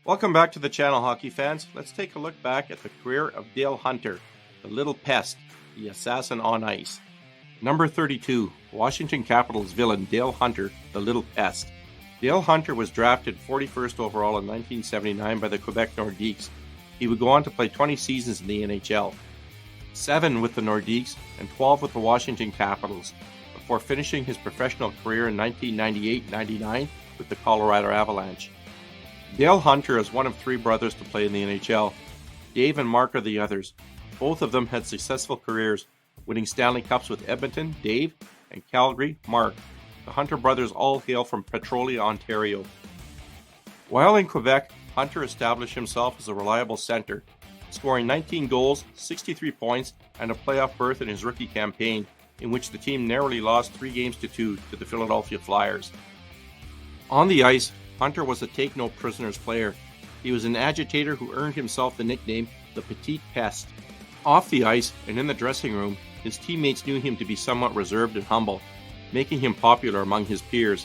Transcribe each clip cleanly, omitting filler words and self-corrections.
Welcome back to the channel, hockey fans. Let's take a look back at the career of Dale Hunter, the little pest, the assassin on ice. Number 32, Washington Capitals villain Dale Hunter, the little pest. Dale Hunter was drafted 41st overall in 1979 by the Quebec Nordiques. He would go on to play 20 seasons in the NHL, 7 with the Nordiques and 12 with the Washington Capitals, before finishing his professional career in 1998-99 with the Colorado Avalanche. Dale Hunter is one of 3 brothers to play in the NHL. Dave and Mark are the others. Both of them had successful careers, winning Stanley Cups with Edmonton, Dave, and Calgary, Mark. The Hunter brothers all hail from Petrolia, Ontario. While in Quebec, Hunter established himself as a reliable center, scoring 19 goals, 63 points, and a playoff berth in his rookie campaign, in which the team narrowly lost 3-2 to the Philadelphia Flyers. On the ice, Hunter was a take-no-prisoners player. He was an agitator who earned himself the nickname the Petite Pest. Off the ice and in the dressing room, his teammates knew him to be somewhat reserved and humble, making him popular among his peers.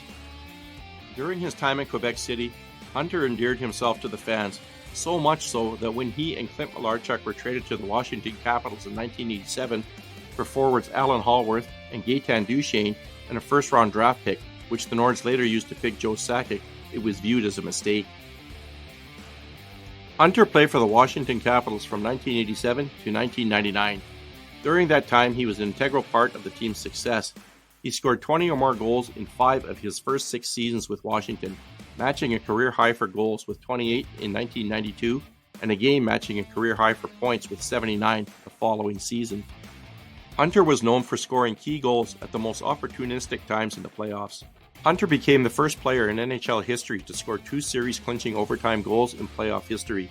During his time in Quebec City, Hunter endeared himself to the fans, so much so that when he and Clint Malarchuk were traded to the Washington Capitals in 1987 for forwards Alan Hallworth and Gaetan Duchesne and a first-round draft pick, which the Nords later used to pick Joe Sakic, it was viewed as a mistake. Hunter played for the Washington Capitals from 1987 to 1999. During that time, he was an integral part of the team's success. He scored 20 or more goals in 5 of his first 6 seasons with Washington, matching a career high for goals with 28 in 1992, and again matching a career high for points with 79 the following season. Hunter was known for scoring key goals at the most opportunistic times in the playoffs. Hunter became the first player in NHL history to score 2 series-clinching overtime goals in playoff history.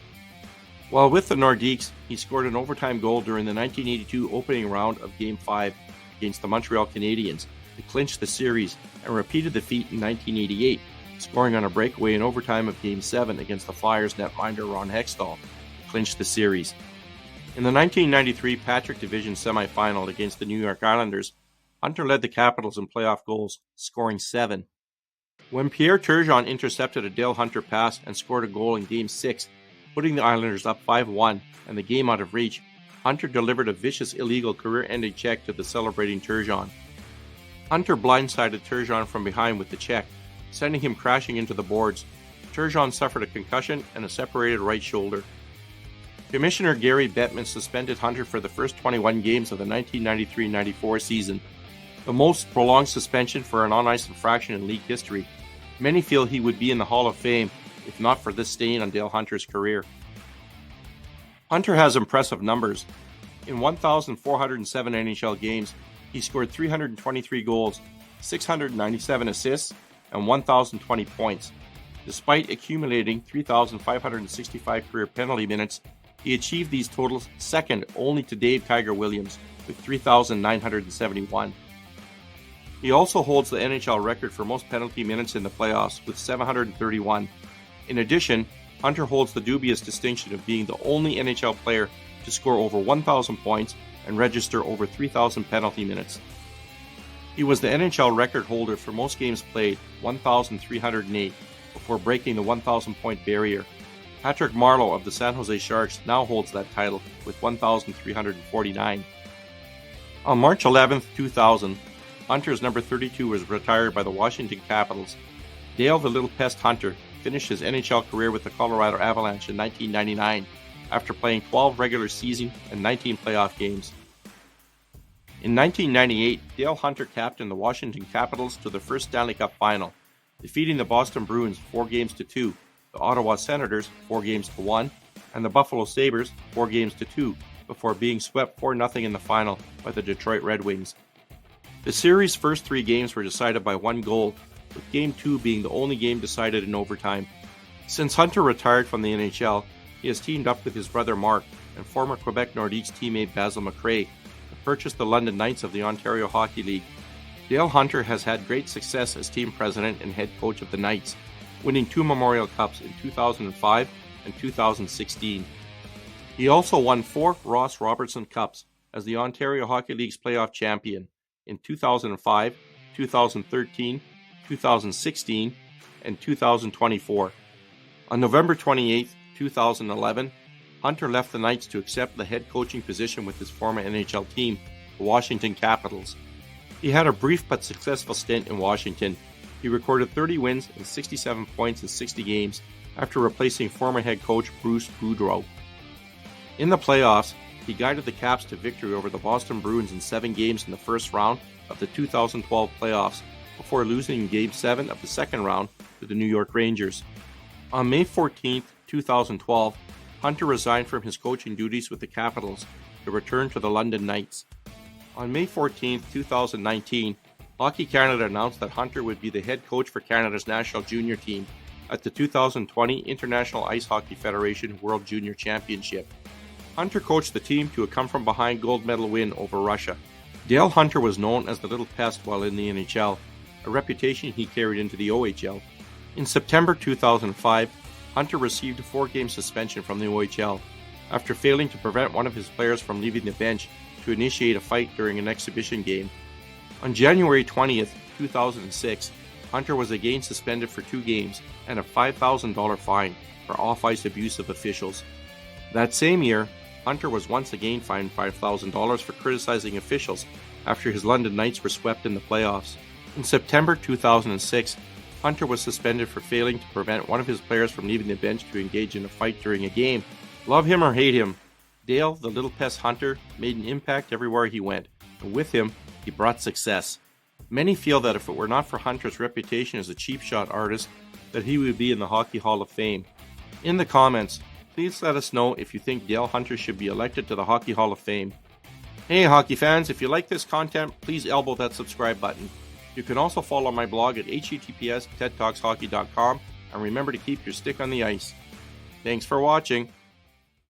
While with the Nordiques, he scored an overtime goal during the 1982 opening round of Game 5 against the Montreal Canadiens to clinch the series, and repeated the feat in 1988, scoring on a breakaway in overtime of Game 7 against the Flyers netminder Ron Hextall to clinch the series. In the 1993 Patrick Division semifinal against the New York Islanders, Hunter led the Capitals in playoff goals, scoring 7. When Pierre Turgeon intercepted a Dale Hunter pass and scored a goal in Game 6, putting the Islanders up 5-1 and the game out of reach, Hunter delivered a vicious illegal career-ending check to the celebrating Turgeon. Hunter blindsided Turgeon from behind with the check, sending him crashing into the boards. Turgeon suffered a concussion and a separated right shoulder. Commissioner Gary Bettman suspended Hunter for the first 21 games of the 1993-94 season, the most prolonged suspension for an on-ice infraction in league history. Many feel he would be in the Hall of Fame if not for this stain on Dale Hunter's career. Hunter has impressive numbers. In 1,407 NHL games, he scored 323 goals, 697 assists, and 1,020 points. Despite accumulating 3,565 career penalty minutes, he achieved these totals second only to Dave Tiger Williams with 3,971. He also holds the NHL record for most penalty minutes in the playoffs with 731. In addition, Hunter holds the dubious distinction of being the only NHL player to score over 1,000 points and register over 3,000 penalty minutes. He was the NHL record holder for most games played, 1,308, before breaking the 1,000-point barrier. Patrick Marleau of the San Jose Sharks now holds that title with 1,349. On March 11, 2000, Hunter's number 32 was retired by the Washington Capitals. Dale the Little Pest Hunter finished his NHL career with the Colorado Avalanche in 1999 after playing 12 regular season and 19 playoff games. In 1998, Dale Hunter captained the Washington Capitals to their first Stanley Cup final, defeating the Boston Bruins 4-2, the Ottawa Senators 4-1, and the Buffalo Sabres 4-2, before being swept 4-0 in the final by the Detroit Red Wings. The series' first 3 games were decided by 1 goal, with Game 2 being the only game decided in overtime. Since Hunter retired from the NHL, he has teamed up with his brother Mark and former Quebec Nordiques teammate Basil McRae to purchase the London Knights of the Ontario Hockey League. Dale Hunter has had great success as team president and head coach of the Knights, winning 2 Memorial Cups in 2005 and 2016. He also won 4 Ross Robertson Cups as the Ontario Hockey League's playoff champion in 2005, 2013, 2016, and 2024. On November 28, 2011, Hunter left the Knights to accept the head coaching position with his former NHL team, the Washington Capitals. He had a brief but successful stint in Washington. He recorded 30 wins and 67 points in 60 games after replacing former head coach Bruce Boudreau. In the playoffs, he guided the Caps to victory over the Boston Bruins in 7 games in the first round of the 2012 playoffs before losing in Game 7 of the second round to the New York Rangers. On May 14, 2012, Hunter resigned from his coaching duties with the Capitals to return to the London Knights. On May 14, 2019, Hockey Canada announced that Hunter would be the head coach for Canada's national junior team at the 2020 International Ice Hockey Federation World Junior Championship. Hunter coached the team to a come-from-behind gold medal win over Russia. Dale Hunter was known as the Little Pest while in the NHL, a reputation he carried into the OHL. In September 2005, Hunter received a 4-game suspension from the OHL after failing to prevent one of his players from leaving the bench to initiate a fight during an exhibition game. On January 20, 2006, Hunter was again suspended for 2 games and a $5,000 fine for off-ice abuse of officials. That same year, Hunter was once again fined $5,000 for criticizing officials after his London Knights were swept in the playoffs. In September 2006, Hunter was suspended for failing to prevent one of his players from leaving the bench to engage in a fight during a game. Love him or hate him, Dale, the Little Pest Hunter, made an impact everywhere he went, and with him, he brought success. Many feel that if it were not for Hunter's reputation as a cheap shot artist, that he would be in the Hockey Hall of Fame. In the comments, please let us know if you think Dale Hunter should be elected to the Hockey Hall of Fame. Hey hockey fans, if you like this content, please elbow that subscribe button. You can also follow my blog at https://tedtalkshockey.com and remember to keep your stick on the ice. Thanks for watching.